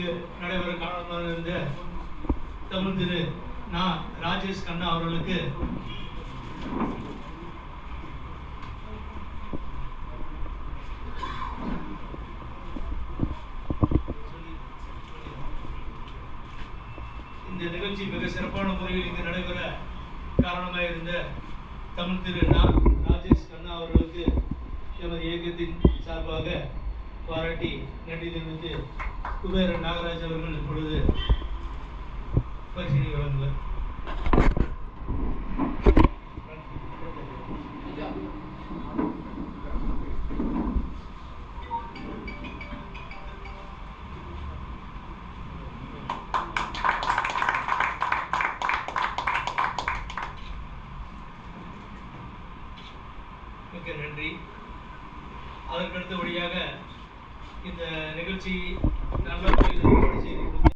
இங்கு நடைபெற காரணமாக இருந்த தமிழ் திரு ராஜேஷ் கண்ணா அவர்களுக்கு இந்த நிகழ்ச்சி மிக சிறப்பான முறையில் இங்கு நடைபெற காரணமாக இருந்த தமிழ் திரு ராஜேஷ் கண்ணா அவர்களுக்கு எமது இயக்கத்தின் சார்பாக பாராட்டி நன்றி தெரிவித்து குபேரன் நாகராஜ் அவர்கள் இப்பொழுது பரிசீலனை வழங்குவார். மிக்க நன்றி. அதற்கடுத்தபடியாக இந்த நிகழ்ச்சி நல்ல முறையில்